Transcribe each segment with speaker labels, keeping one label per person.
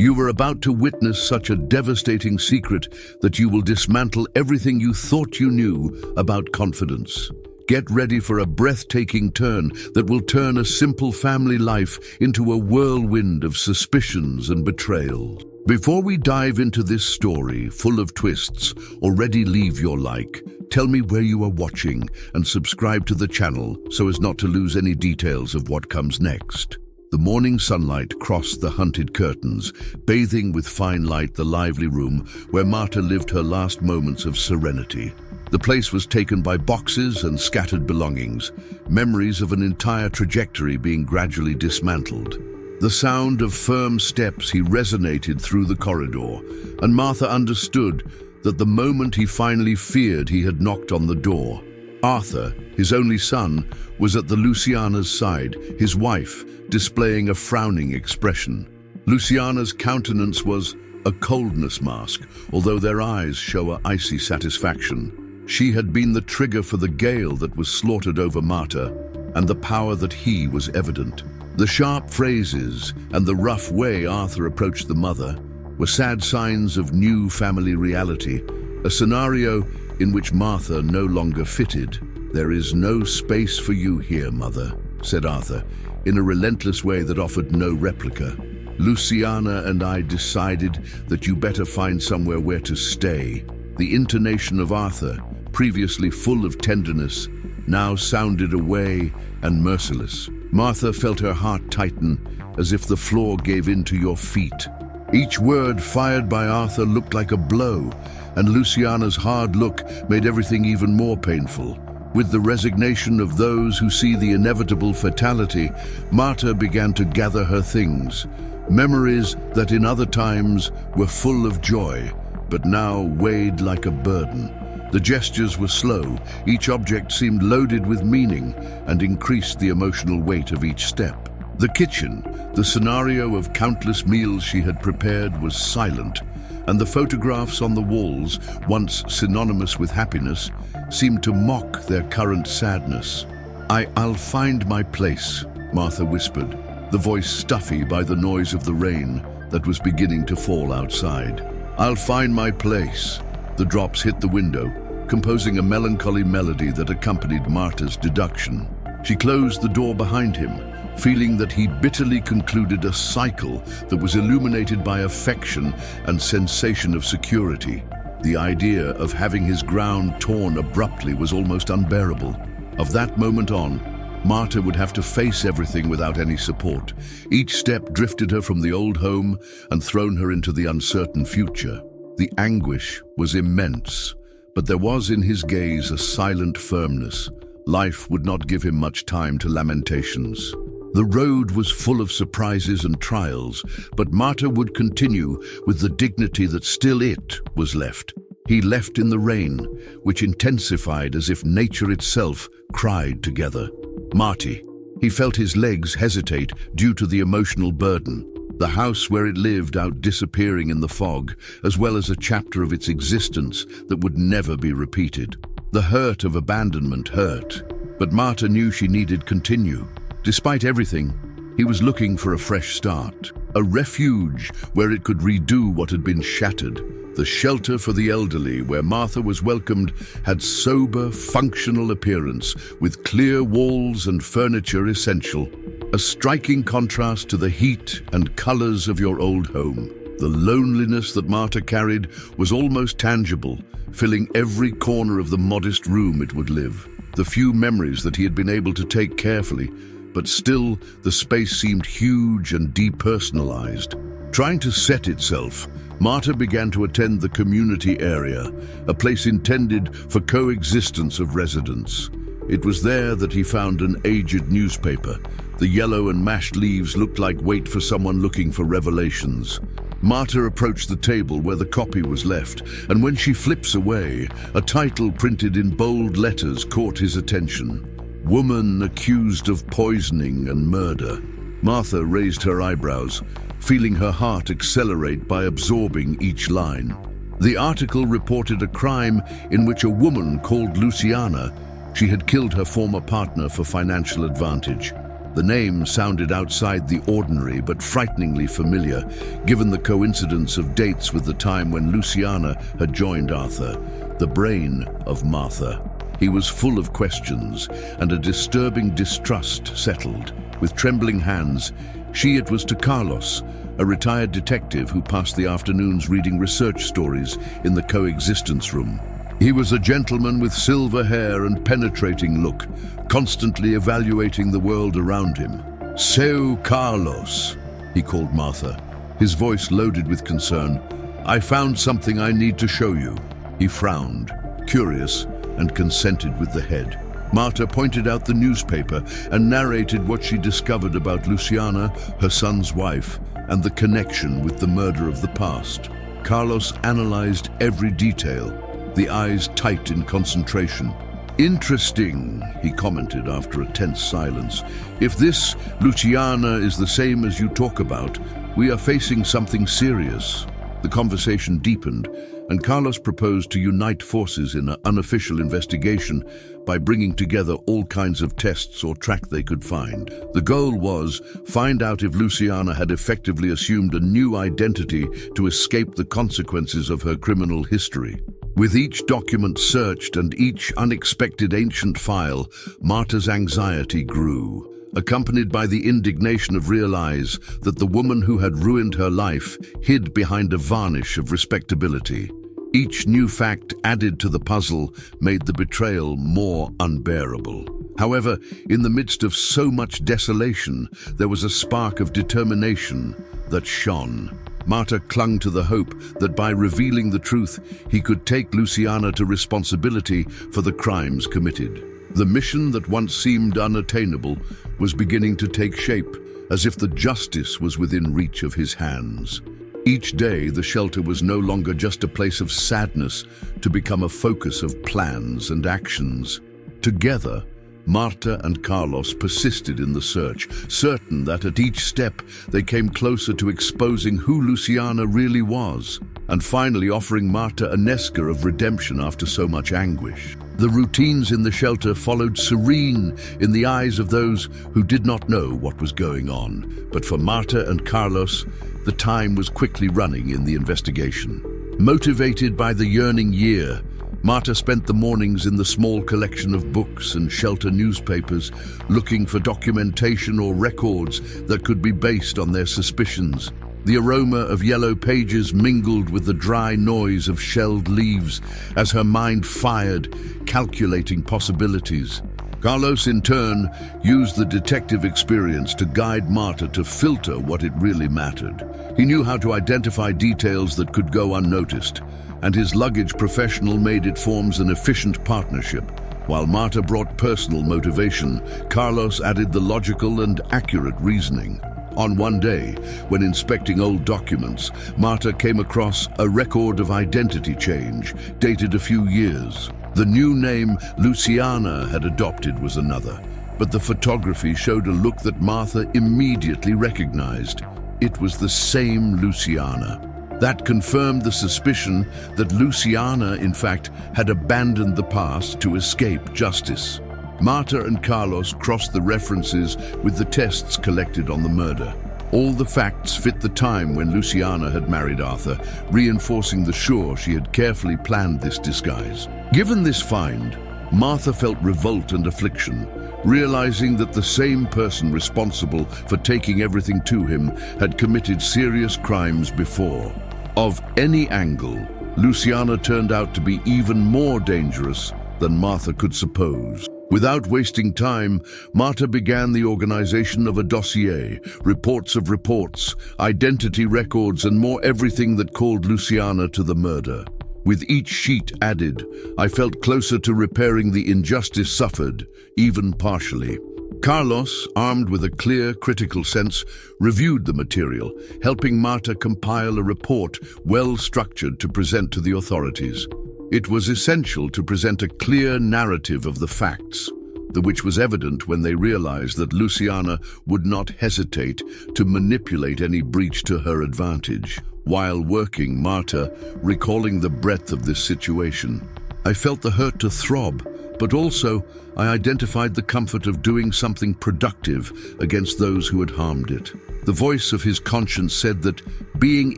Speaker 1: You are about to witness such a devastating secret that you will dismantle everything you thought you knew about confidence. Get ready for a breathtaking turn that will turn a simple family life into a whirlwind of suspicions and betrayal. Before we dive into this story full of twists, already leave your like, tell me where you are watching, and subscribe to the channel so as not to lose any details of what comes next. The morning sunlight crossed the hunted curtains, bathing with fine light the lively room where Marta lived her last moments of serenity. The place was taken by boxes and scattered belongings, memories of an entire trajectory being gradually dismantled. The sound of firm steps resonated through the corridor, and Martha understood that the moment he finally feared he had knocked on the door. Arthur, his only son, was at Luciana's side, his wife displaying a frowning expression. Luciana's countenance was a coldness mask, although their eyes show an icy satisfaction. She had been the trigger for the gale that was slaughtered over Marta, and the power that he was evident. The sharp phrases and the rough way Arthur approached the mother were sad signs of new family reality, a scenario in which Martha no longer fitted. "There is no space for you here, mother," said Arthur, in a relentless way that offered no replica. "Luciana and I decided that you better find somewhere where to stay." The intonation of Arthur, previously full of tenderness, now sounded away and merciless. Martha felt her heart tighten, as if the floor gave in to your feet. Each word fired by Arthur looked like a blow, and Luciana's hard look made everything even more painful. With the resignation of those who see the inevitable fatality, Marta began to gather her things, memories that in other times were full of joy, but now weighed like a burden. The gestures were slow, each object seemed loaded with meaning and increased the emotional weight of each step. The kitchen, the scenario of countless meals she had prepared, was silent, and the photographs on the walls, once synonymous with happiness, seemed to mock their current sadness. I'll find my place," Martha whispered, the voice stuffy by the noise of the rain that was beginning to fall outside. "I'll find my place." The drops hit the window, composing a melancholy melody that accompanied Marta's deduction. She closed the door behind him, feeling that he bitterly concluded a cycle that was illuminated by affection and sensation of security. The idea of having his ground torn abruptly was almost unbearable. Of that moment on, Marta would have to face everything without any support. Each step drifted her from the old home and thrown her into the uncertain future. The anguish was immense, but there was in his gaze a silent firmness. Life would not give him much time to lamentations. The road was full of surprises and trials, but Marta would continue with the dignity that still it was left. He left in the rain, which intensified as if nature itself cried together. Marty. He felt his legs hesitate due to the emotional burden. The house where it lived out disappearing in the fog, as well as a chapter of its existence that would never be repeated. The hurt of abandonment hurt, but Marta knew she needed continue. Despite everything, he was looking for a fresh start, a refuge where it could redo what had been shattered. The shelter for the elderly, where Martha was welcomed, had sober, functional appearance, with clear walls and furniture essential. A striking contrast to the heat and colors of your old home. The loneliness that Marta carried was almost tangible, filling every corner of the modest room it would live. The few memories that he had been able to take carefully, but still the space seemed huge and depersonalized. Trying to set itself, Marta began to attend the community area, a place intended for coexistence of residents. It was there that he found an aged newspaper. The yellow and mashed leaves looked like weight for someone looking for revelations. Marta approached the table where the copy was left, and when she flips away, a title printed in bold letters caught his attention. "Woman accused of poisoning and murder." Martha raised her eyebrows, feeling her heart accelerate by absorbing each line. The article reported a crime in which a woman called Luciana, she had killed her former partner for financial advantage. The name sounded outside the ordinary but frighteningly familiar, given the coincidence of dates with the time when Luciana had joined Arthur, the brain of Martha. He was full of questions, and a disturbing distrust settled. With trembling hands, it was to Carlos, a retired detective who passed the afternoons reading research stories in the coexistence room. He was a gentleman with silver hair and penetrating look, constantly evaluating the world around him. "So, Carlos," he called Martha, his voice loaded with concern. "I found something I need to show you." He frowned, curious, and consented with the head. Martha pointed out the newspaper and narrated what she discovered about Luciana, her son's wife, and the connection with the murder of the past. Carlos analyzed every detail, the eyes tight in concentration. "Interesting," he commented after a tense silence. "If this Luciana is the same as you talk about, we are facing something serious." The conversation deepened, and Carlos proposed to unite forces in an unofficial investigation by bringing together all kinds of tests or track they could find. The goal was find out if Luciana had effectively assumed a new identity to escape the consequences of her criminal history. With each document searched and each unexpected ancient file, Marta's anxiety grew, accompanied by the indignation of realize that the woman who had ruined her life hid behind a varnish of respectability. Each new fact added to the puzzle made the betrayal more unbearable. However, in the midst of so much desolation, there was a spark of determination that shone. Marta clung to the hope that by revealing the truth, he could take Luciana to responsibility for the crimes committed. The mission that once seemed unattainable was beginning to take shape, as if the justice was within reach of his hands. Each day, the shelter was no longer just a place of sadness to become a focus of plans and actions. Together, Marta and Carlos persisted in the search, certain that at each step they came closer to exposing who Luciana really was, and finally offering Marta a nesca of redemption after so much anguish. The routines in the shelter followed serene in the eyes of those who did not know what was going on. But for Marta and Carlos, the time was quickly running in the investigation. Motivated by the yearning year, Marta spent the mornings in the small collection of books and shelter newspapers, looking for documentation or records that could be based on their suspicions. The aroma of yellow pages mingled with the dry noise of shelled leaves as her mind fired, calculating possibilities. Carlos, in turn, used the detective experience to guide Marta to filter what it really mattered. He knew how to identify details that could go unnoticed, and his luggage professional made it forms an efficient partnership. While Marta brought personal motivation, Carlos added the logical and accurate reasoning. On one day, when inspecting old documents, Marta came across a record of identity change, dated a few years. The new name Luciana had adopted was another, but the photography showed a look that Martha immediately recognized. It was the same Luciana. That confirmed the suspicion that Luciana, in fact, had abandoned the past to escape justice. Marta and Carlos crossed the references with the tests collected on the murder. All the facts fit the time when Luciana had married Arthur, reinforcing the sure she had carefully planned this disguise. Given this find, Martha felt revolt and affliction, realizing that the same person responsible for taking everything to him had committed serious crimes before. Of any angle, Luciana turned out to be even more dangerous than Martha could suppose. Without wasting time, Marta began the organization of a dossier, reports of reports, identity records, and more, everything that called Luciana to the murder. With each sheet added, I felt closer to repairing the injustice suffered, even partially. Carlos, armed with a clear, critical sense, reviewed the material, helping Marta compile a report well-structured to present to the authorities. It was essential to present a clear narrative of the facts, which was evident when they realized that Luciana would not hesitate to manipulate any breach to her advantage. While working, Marta, recalling the breadth of this situation, I felt the hurt to throb But also, I identified the comfort of doing something productive against those who had harmed it. The voice of his conscience said that being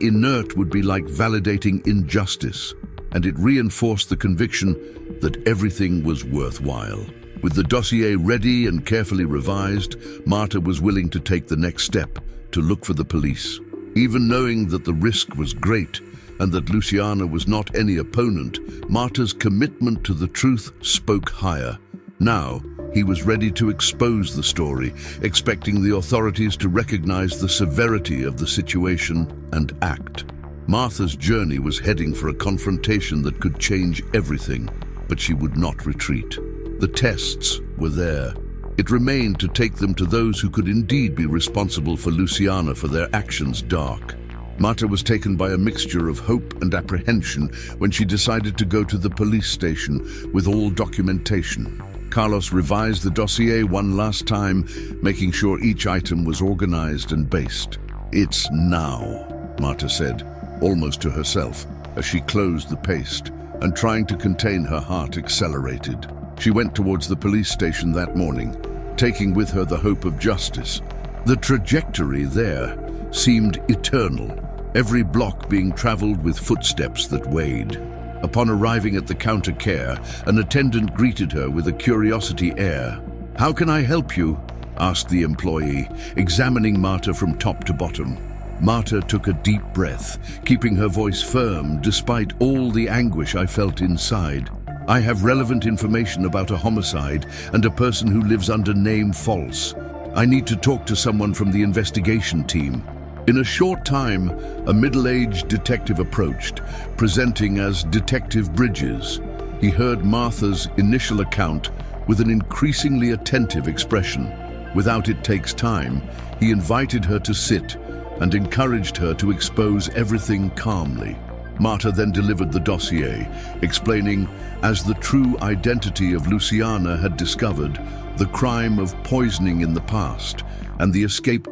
Speaker 1: inert would be like validating injustice, and it reinforced the conviction that everything was worthwhile. With the dossier ready and carefully revised, Marta was willing to take the next step, to look for the police. Even knowing that the risk was great and that Luciana was not any opponent, Marta's commitment to the truth spoke higher. Now, he was ready to expose the story, expecting the authorities to recognize the severity of the situation and act. Martha's journey was heading for a confrontation that could change everything, but she would not retreat. The tests were there. It remained to take them to those who could indeed be responsible for Luciana for their actions dark. Marta was taken by a mixture of hope and apprehension when she decided to go to the police station with all documentation. Carlos revised the dossier one last time, making sure each item was organized and based. "It's now," Marta said, almost to herself, as she closed the paste, and trying to contain her heart accelerated. She went towards the police station that morning, taking with her the hope of justice. The trajectory there seemed eternal, every block being traveled with footsteps that weighed. Upon arriving at the counter care, an attendant greeted her with a curiosity air. "How can I help you?" asked the employee, examining Marta from top to bottom. Marta took a deep breath, keeping her voice firm despite all the anguish I felt inside. "I have relevant information about a homicide and a person who lives under name false. I need to talk to someone from the investigation team." In a short time, a middle-aged detective approached, presenting as Detective Bridges. He heard Martha's initial account with an increasingly attentive expression. Without it takes time, he invited her to sit and encouraged her to expose everything calmly. Marta then delivered the dossier, explaining, as the true identity of Luciana had discovered, the crime of poisoning in the past, and the escape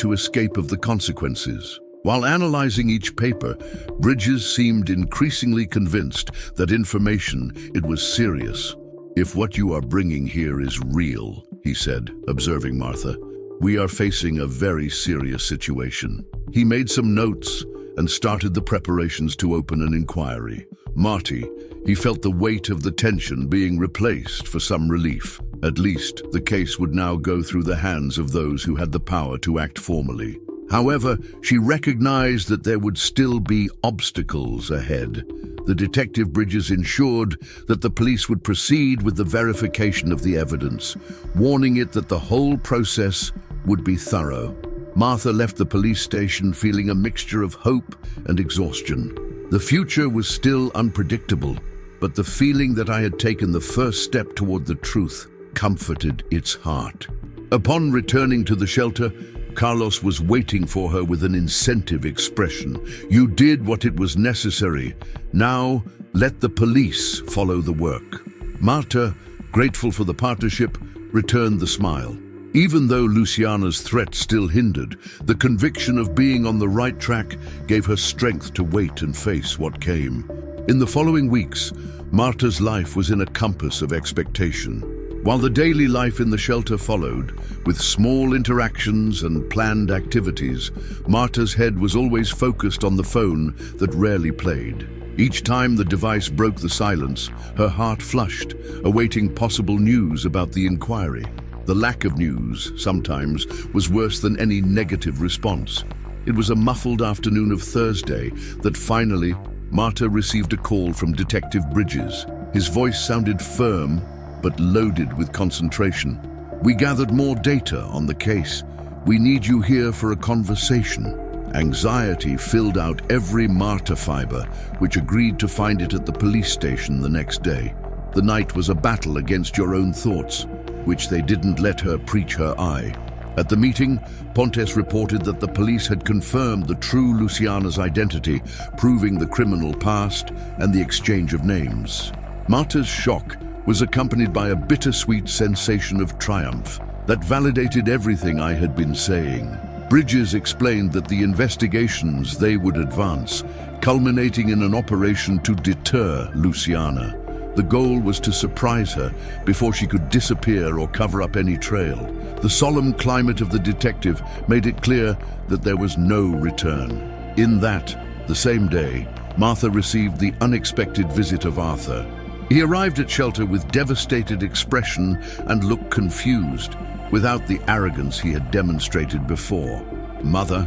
Speaker 1: of the consequences. While analyzing each paper, Bridges seemed increasingly convinced that it was serious. "If what you are bringing here is real," he said, observing Martha, "we are facing a very serious situation." He made some notes and started the preparations to open an inquiry. Marty, he felt the weight of the tension being replaced for some relief. At least, the case would now go through the hands of those who had the power to act formally. However, she recognized that there would still be obstacles ahead. The Detective Bridges ensured that the police would proceed with the verification of the evidence, warning it that the whole process would be thorough. Martha left the police station feeling a mixture of hope and exhaustion. The future was still unpredictable, but the feeling that I had taken the first step toward the truth comforted its heart. Upon returning to the shelter, Carlos was waiting for her with an incentive expression. "You did what it was necessary. Now, let the police follow the work." Marta, grateful for the partnership, returned the smile. Even though Luciana's threat still hindered, the conviction of being on the right track gave her strength to wait and face what came. In the following weeks, Marta's life was in a compass of expectation. While the daily life in the shelter followed, with small interactions and planned activities, Marta's head was always focused on the phone that rarely played. Each time the device broke the silence, her heart flushed, awaiting possible news about the inquiry. The lack of news, sometimes, was worse than any negative response. It was a muffled afternoon of Thursday that finally, Marta received a call from Detective Bridges. His voice sounded firm, but loaded with concentration. "We gathered more data on the case. We need you here for a conversation." Anxiety filled out every Marta fiber, which agreed to find it at the police station the next day. The night was a battle against your own thoughts, which they didn't let her preach her eye. At the meeting, Pontes reported that the police had confirmed the true Luciana's identity, proving the criminal past and the exchange of names. Marta's shock was accompanied by a bittersweet sensation of triumph that validated everything I had been saying. Bridges explained that the investigations they would advance, culminating in an operation to deter Luciana. The goal was to surprise her before she could disappear or cover up any trail. The solemn climate of the detective made it clear that there was no return. In that, the same day, Martha received the unexpected visit of Arthur. He arrived at shelter with devastated expression and looked confused, without the arrogance he had demonstrated before. "Mother,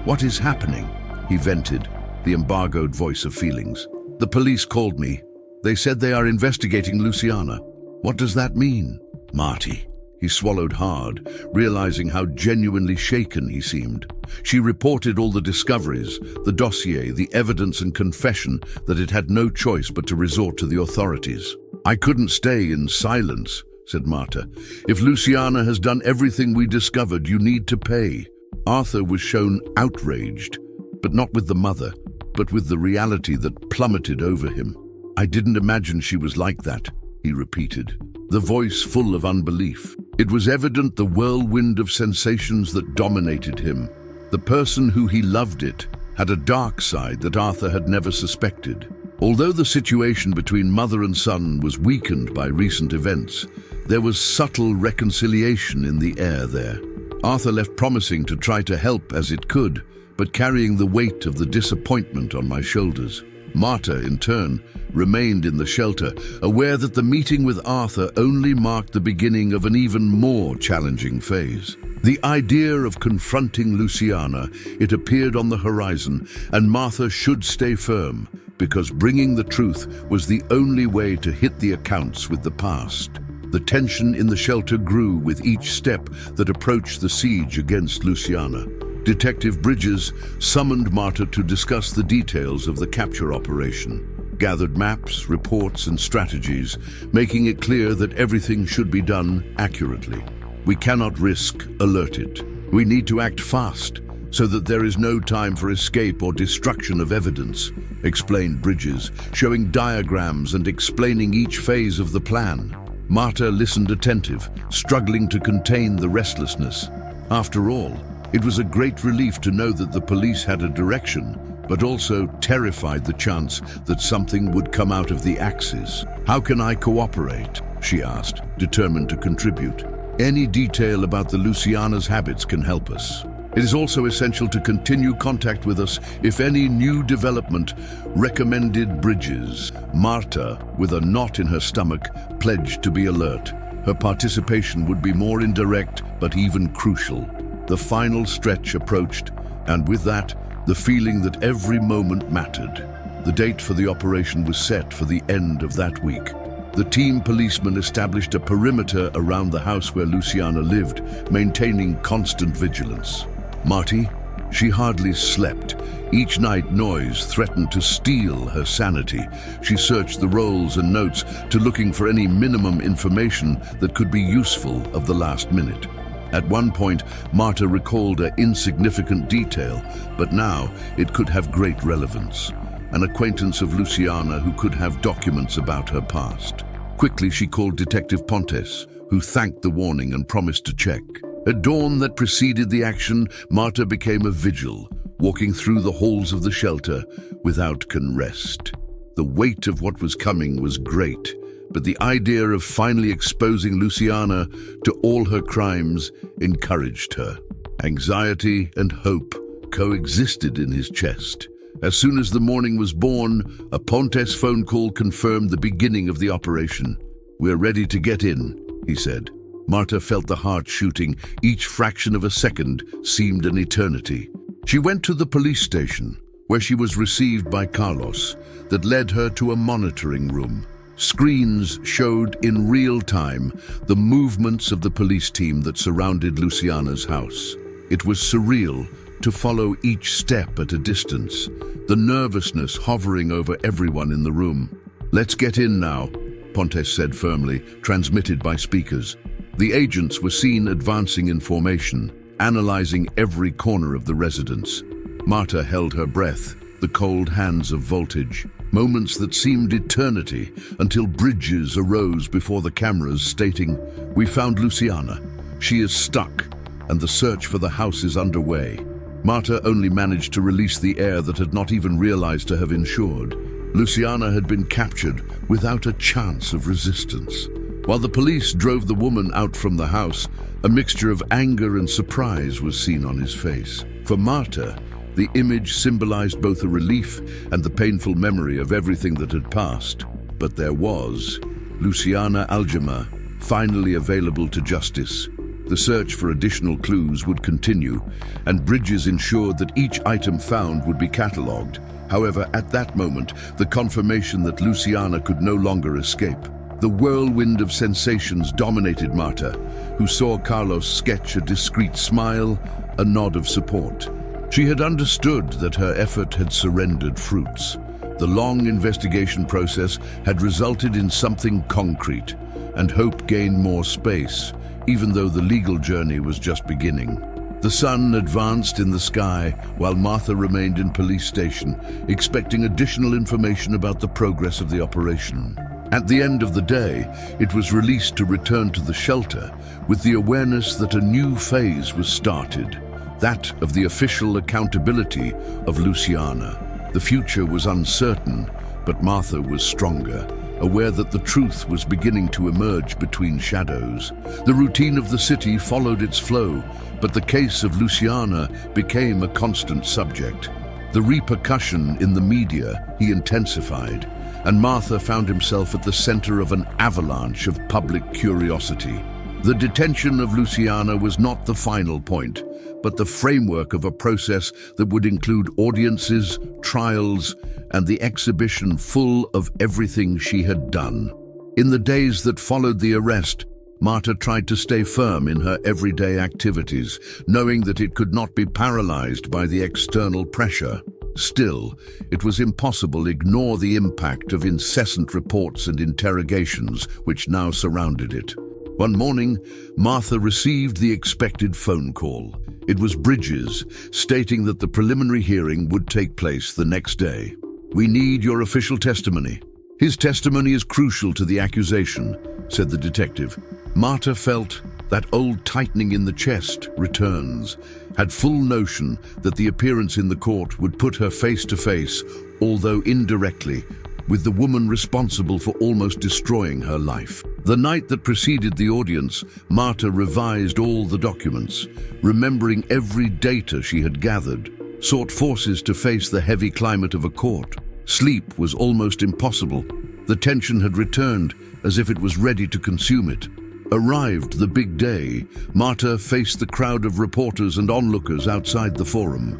Speaker 1: what is happening?" he vented, the embargoed voice of feelings. "The police called me. They said they are investigating Luciana." "What does that mean?" "Marty." He swallowed hard, realizing how genuinely shaken he seemed. "She reported all the discoveries, the dossier, the evidence and confession that it had no choice but to resort to the authorities." "I couldn't stay in silence," said Marta. "If Luciana has done everything we discovered, you need to pay." Arthur was shown outraged, but not with the mother, but with the reality that plummeted over him. "I didn't imagine she was like that," he repeated, the voice full of unbelief. It was evident the whirlwind of sensations that dominated him. The person who he loved had a dark side that Arthur had never suspected. Although the situation between mother and son was weakened by recent events, there was subtle reconciliation in the air there. Arthur left promising to try to help as it could, but carrying the weight of the disappointment on my shoulders. Marta, in turn, remained in the shelter, aware that the meeting with Arthur only marked the beginning of an even more challenging phase. The idea of confronting Luciana, it appeared on the horizon, and Martha should stay firm, because bringing the truth was the only way to hit the accounts with the past. The tension in the shelter grew with each step that approached the siege against Luciana. Detective Bridges summoned Marta to discuss the details of the capture operation, gathered maps, reports, and strategies, making it clear that everything should be done accurately. "We cannot risk alerted. We need to act fast, so that there is no time for escape or destruction of evidence," explained Bridges, showing diagrams and explaining each phase of the plan. Marta listened attentive, struggling to contain the restlessness. After all, it was a great relief to know that the police had a direction, but also terrified the chance that something would come out of the axes. "How can I cooperate?" she asked, determined to contribute. "Any detail about the Luciana's habits can help us. It is also essential to continue contact with us if any new development," recommended Bridges. Marta, with a knot in her stomach, pledged to be alert. Her participation would be more indirect, but even crucial. The final stretch approached, and with that, the feeling that every moment mattered. The date for the operation was set for the end of that week. The team policemen established a perimeter around the house where Luciana lived, maintaining constant vigilance. Marty? She hardly slept. Each night noise threatened to steal her sanity. She searched the rolls and notes to looking for any minimum information that could be useful of the last minute. At one point, Marta recalled an insignificant detail, but now it could have great relevance. An acquaintance of Luciana who could have documents about her past. Quickly, she called Detective Pontes, who thanked the warning and promised to check. At dawn that preceded the action, Marta became a vigil, walking through the halls of the shelter without rest. The weight of what was coming was great, but the idea of finally exposing Luciana to all her crimes encouraged her. Anxiety and hope coexisted in his chest. As soon as the morning was born, a Pontes phone call confirmed the beginning of the operation. "We're ready to get in," he said. Marta felt the heart shooting. Each fraction of a second seemed an eternity. She went to the police station, where she was received by Carlos, that led her to a monitoring room. Screens showed in real time the movements of the police team that surrounded Luciana's house. It was surreal to follow each step at a distance, the nervousness hovering over everyone in the room. "Let's get in now," Pontes said firmly, transmitted by speakers. The agents were seen advancing in formation, analyzing every corner of the residence. Marta held her breath, the cold hands of voltage. Moments that seemed eternity, until Bridges arose before the cameras stating, "We found Luciana. She is stuck, and the search for the house is underway." Marta only managed to release the air that had not even realized to have insured. Luciana had been captured without a chance of resistance. While the police drove the woman out from the house, a mixture of anger and surprise was seen on his face. For Marta, the image symbolized both a relief and the painful memory of everything that had passed. But there was Luciana Aljama, finally available to justice. The search for additional clues would continue, and Bridges ensured that each item found would be catalogued. However, at that moment, the confirmation that Luciana could no longer escape. The whirlwind of sensations dominated Marta, who saw Carlos sketch a discreet smile, a nod of support. She had understood that her effort had surrendered fruits. The long investigation process had resulted in something concrete, and hope gained more space, even though the legal journey was just beginning. The sun advanced in the sky while Martha remained in police station, expecting additional information about the progress of the operation. At the end of the day, it was released to return to the shelter with the awareness that a new phase was started, that of the official accountability of Luciana. The future was uncertain, but Martha was stronger, aware that the truth was beginning to emerge between shadows. The routine of the city followed its flow, but the case of Luciana became a constant subject. The repercussion in the media intensified, and Martha found himself at the center of an avalanche of public curiosity. The detention of Luciana was not the final point, but the framework of a process that would include audiences, trials, and the exhibition full of everything she had done. In the days that followed the arrest, Marta tried to stay firm in her everyday activities, knowing that it could not be paralyzed by the external pressure. Still, it was impossible to ignore the impact of incessant reports and interrogations which now surrounded it. One morning, Martha received the expected phone call. It was Bridges, stating that the preliminary hearing would take place the next day. "We need your official testimony. His testimony is crucial to the accusation," said the detective. Marta felt that old tightening in the chest returns, had full notion that the appearance in the court would put her face to face, although indirectly, with the woman responsible for almost destroying her life. The night that preceded the audience, Marta revised all the documents, remembering every data she had gathered, sought forces to face the heavy climate of a court. Sleep was almost impossible. The tension had returned, as if it was ready to consume it. Arrived the big day, Marta faced the crowd of reporters and onlookers outside the forum.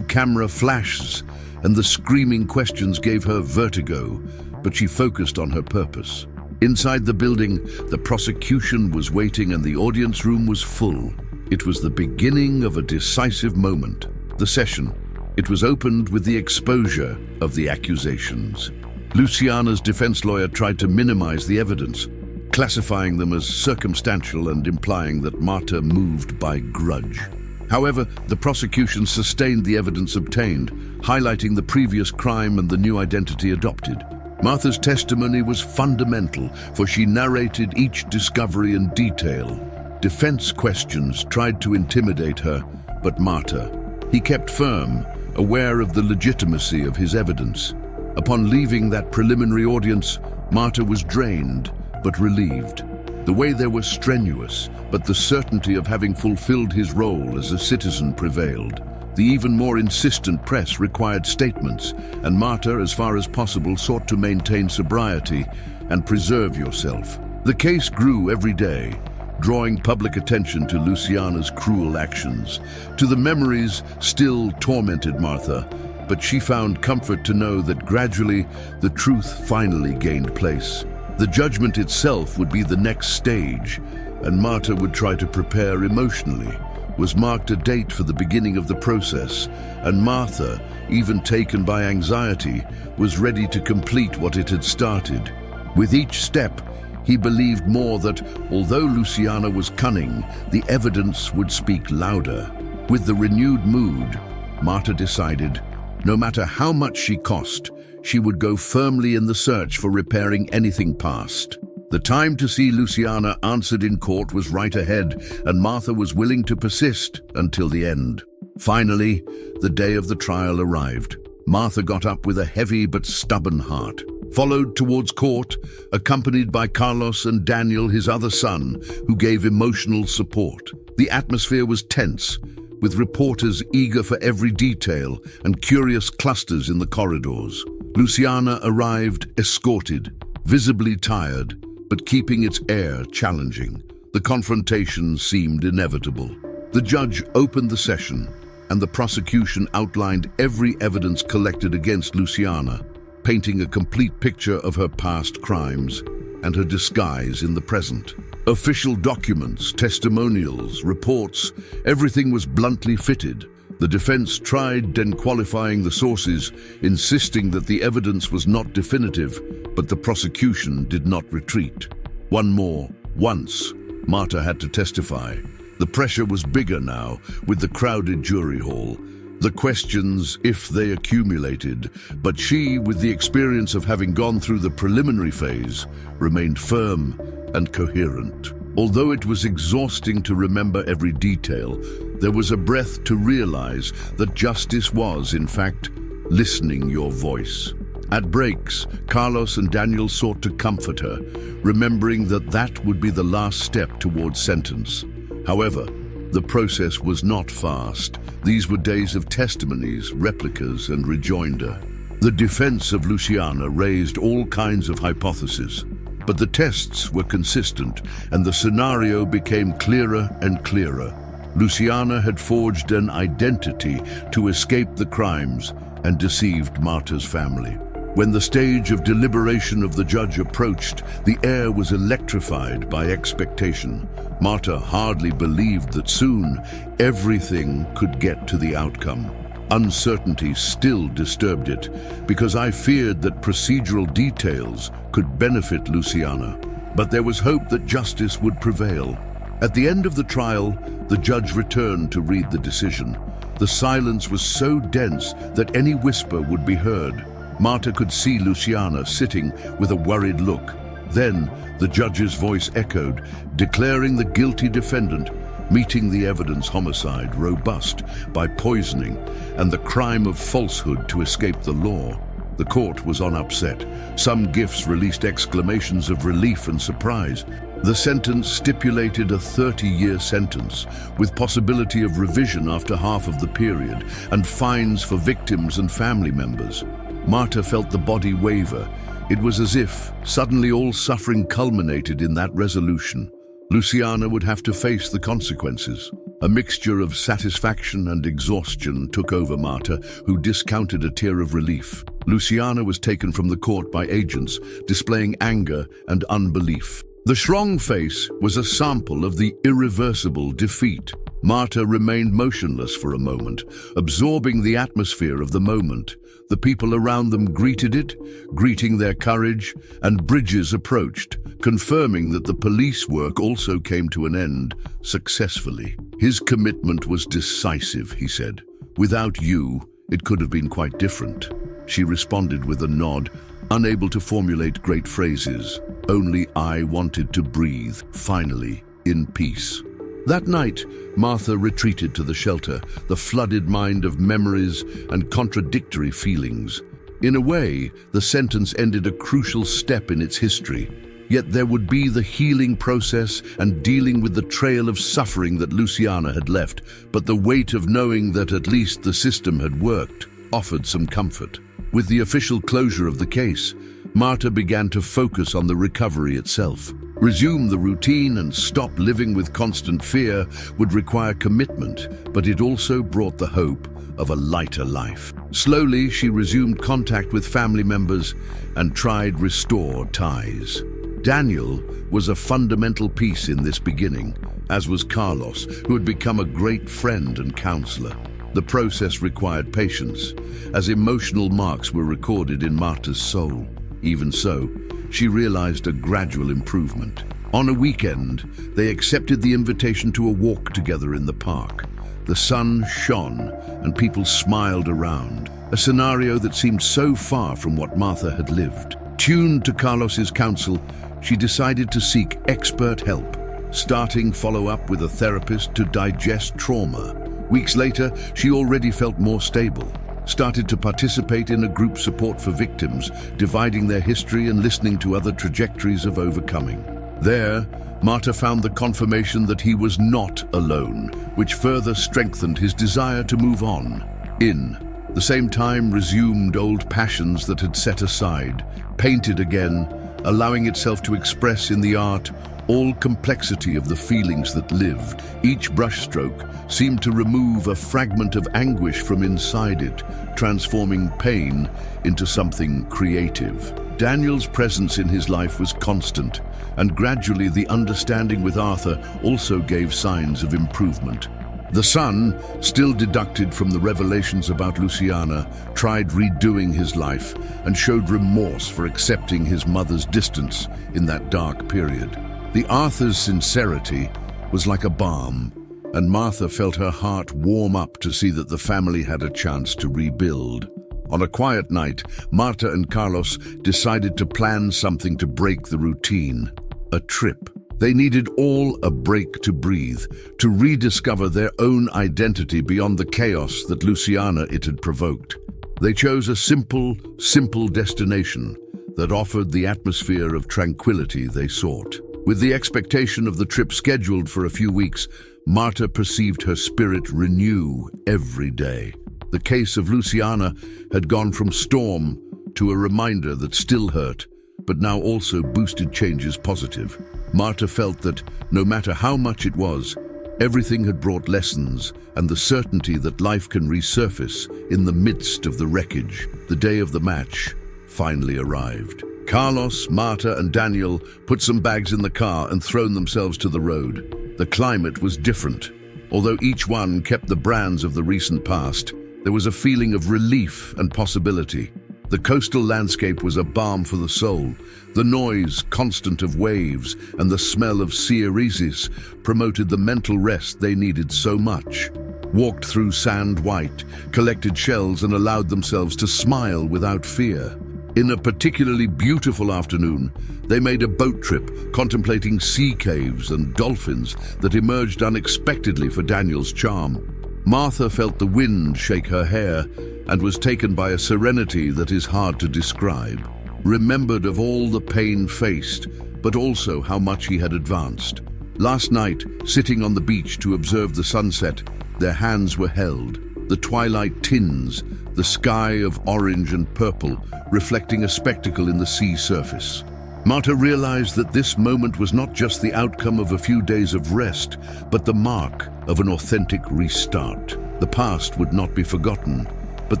Speaker 1: Camera flashes, and the screaming questions gave her vertigo, but she focused on her purpose. Inside the building, the prosecution was waiting and the audience room was full. It was the beginning of a decisive moment. The session, it was opened with the exposure of the accusations. Luciana's defense lawyer tried to minimize the evidence, classifying them as circumstantial and implying that Marta moved by grudge. However, the prosecution sustained the evidence obtained, highlighting the previous crime and the new identity adopted. Martha's testimony was fundamental, for she narrated each discovery in detail. Defense questions tried to intimidate her, but Marta, he kept firm, aware of the legitimacy of his evidence. Upon leaving that preliminary audience, Marta was drained, but relieved. The way there was strenuous, but the certainty of having fulfilled his role as a citizen prevailed. The even more insistent press required statements, and Marta, as far as possible, sought to maintain sobriety and preserve yourself. The case grew every day, drawing public attention to Luciana's cruel actions. To the memories still tormented Martha, but she found comfort to know that gradually the truth finally gained place. The judgment itself would be the next stage, and Marta would try to prepare emotionally. Was marked a date for the beginning of the process, and Martha, even taken by anxiety, was ready to complete what it had started. With each step, he believed more that, although Luciana was cunning, the evidence would speak louder. With the renewed mood, Marta decided, no matter how much she cost, she would go firmly in the search for repairing anything past. The time to see Luciana answered in court was right ahead, and Martha was willing to persist until the end. Finally, the day of the trial arrived. Martha got up with a heavy but stubborn heart, followed towards court, accompanied by Carlos and Daniel, his other son, who gave emotional support. The atmosphere was tense, with reporters eager for every detail and curious clusters in the corridors. Luciana arrived escorted, visibly tired, but keeping its air challenging. The confrontation seemed inevitable. The judge opened the session, and the prosecution outlined every evidence collected against Luciana, painting a complete picture of her past crimes and her disguise in the present. Official documents, testimonials, reports, everything was bluntly fitted. The defense tried disqualifying the sources, insisting that the evidence was not definitive, but the prosecution did not retreat. Once, Marta had to testify. The pressure was bigger now, with the crowded jury hall. The questions, if they accumulated, but she, with the experience of having gone through the preliminary phase, remained firm and coherent. Although it was exhausting to remember every detail, there was a breath to realize that justice was, in fact, listening your voice. At breaks, Carlos and Daniel sought to comfort her, remembering that that would be the last step towards sentence. However, the process was not fast. These were days of testimonies, replicas, and rejoinder. The defense of Luciana raised all kinds of hypotheses, but the tests were consistent, and the scenario became clearer and clearer. Luciana had forged an identity to escape the crimes and deceived Marta's family. When the stage of deliberation of the judge approached, the air was electrified by expectation. Marta hardly believed that soon everything could get to the outcome. Uncertainty still disturbed it, because I feared that procedural details could benefit Luciana. But there was hope that justice would prevail. At the end of the trial, the judge returned to read the decision. The silence was so dense that any whisper would be heard. Marta could see Luciana sitting with a worried look. Then the judge's voice echoed, declaring the guilty defendant, meeting the evidence homicide robust by poisoning and the crime of falsehood to escape the law. The court was on upset. Some gifts released exclamations of relief and surprise. The sentence stipulated a 30-year sentence, with possibility of revision after half of the period, and fines for victims and family members. Marta felt the body waver. It was as if suddenly all suffering culminated in that resolution. Luciana would have to face the consequences. A mixture of satisfaction and exhaustion took over Marta, who discounted a tear of relief. Luciana was taken from the court by agents, displaying anger and unbelief. The strong face was a sample of the irreversible defeat. Marta remained motionless for a moment, absorbing the atmosphere of the moment. The people around them greeted it, greeting their courage, and bridges approached, confirming that the police work also came to an end successfully. His commitment was decisive, he said. Without you, it could have been quite different. She responded with a nod, unable to formulate great phrases. Only I wanted to breathe, finally, in peace. That night, Martha retreated to the shelter, the flooded mind of memories and contradictory feelings. In a way, the sentence ended a crucial step in its history. Yet there would be the healing process and dealing with the trail of suffering that Luciana had left, but the weight of knowing that at least the system had worked offered some comfort. With the official closure of the case, Marta began to focus on the recovery itself. Resume the routine and stop living with constant fear would require commitment, but it also brought the hope of a lighter life. Slowly, she resumed contact with family members and tried restore ties. Daniel was a fundamental piece in this beginning, as was Carlos, who had become a great friend and counselor. The process required patience, as emotional marks were recorded in Marta's soul. Even so, she realized a gradual improvement. On a weekend, they accepted the invitation to a walk together in the park. The sun shone and people smiled around, a scenario that seemed so far from what Martha had lived. Tuned to Carlos's counsel, she decided to seek expert help, starting follow-up with a therapist to digest trauma. Weeks later, she already felt more stable. started to participate in a group support for victims, dividing their history and listening to other trajectories of overcoming. There, Marta found the confirmation that he was not alone, which further strengthened his desire to move on. In the same time, resumed old passions that had set aside, painted again, allowing itself to express in the art all complexity of the feelings that lived. Each brushstroke seemed to remove a fragment of anguish from inside it, transforming pain into something creative. Daniel's presence in his life was constant, and gradually the understanding with Arthur also gave signs of improvement. The son, still deducted from the revelations about Luciana, tried redoing his life and showed remorse for accepting his mother's distance in that dark period. The Arthur's sincerity was like a balm, and Martha felt her heart warm up to see that the family had a chance to rebuild. On a quiet night, Marta and Carlos decided to plan something to break the routine: a trip. They needed all a break to breathe, to rediscover their own identity beyond the chaos that Luciana it had provoked. They chose a simple destination that offered the atmosphere of tranquility they sought. With the expectation of the trip scheduled for a few weeks, Marta perceived her spirit renew every day. The case of Luciana had gone from storm to a reminder that still hurt, but now also boosted changes positive. Marta felt that, no matter how much it was, everything had brought lessons and the certainty that life can resurface in the midst of the wreckage. The day of the match finally arrived. Carlos, Marta, and Daniel put some bags in the car and thrown themselves to the road. The climate was different. Although each one kept the brands of the recent past, there was a feeling of relief and possibility. The coastal landscape was a balm for the soul. The noise, constant of waves, and the smell of sea breezes promoted the mental rest they needed so much. Walked through sand white, collected shells, and allowed themselves to smile without fear. In a particularly beautiful afternoon, they made a boat trip, contemplating sea caves and dolphins that emerged unexpectedly for Daniel's charm. Martha felt the wind shake her hair and was taken by a serenity that is hard to describe. Remembered of all the pain faced, but also how much he had advanced. Last night, sitting on the beach to observe the sunset, their hands were held. The twilight tints, the sky of orange and purple, reflecting a spectacle in the sea surface. Marta realized that this moment was not just the outcome of a few days of rest, but the mark of an authentic restart. The past would not be forgotten, but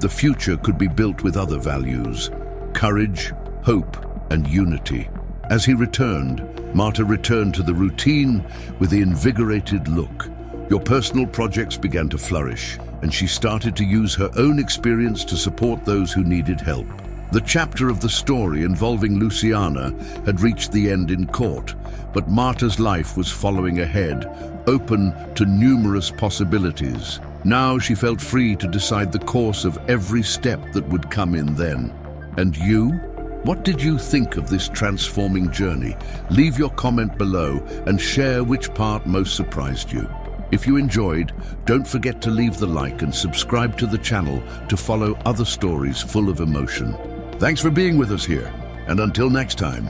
Speaker 1: the future could be built with other values: courage, hope, and unity. As he returned, Marta returned to the routine with the invigorated look. Your personal projects began to flourish, and she started to use her own experience to support those who needed help. The chapter of the story involving Luciana had reached the end in court, but Marta's life was following ahead, open to numerous possibilities. Now she felt free to decide the course of every step that would come in then. And you? What did you think of this transforming journey? Leave your comment below and share which part most surprised you. If you enjoyed, don't forget to leave the like and subscribe to the channel to follow other stories full of emotion. Thanks for being with us here, and until next time.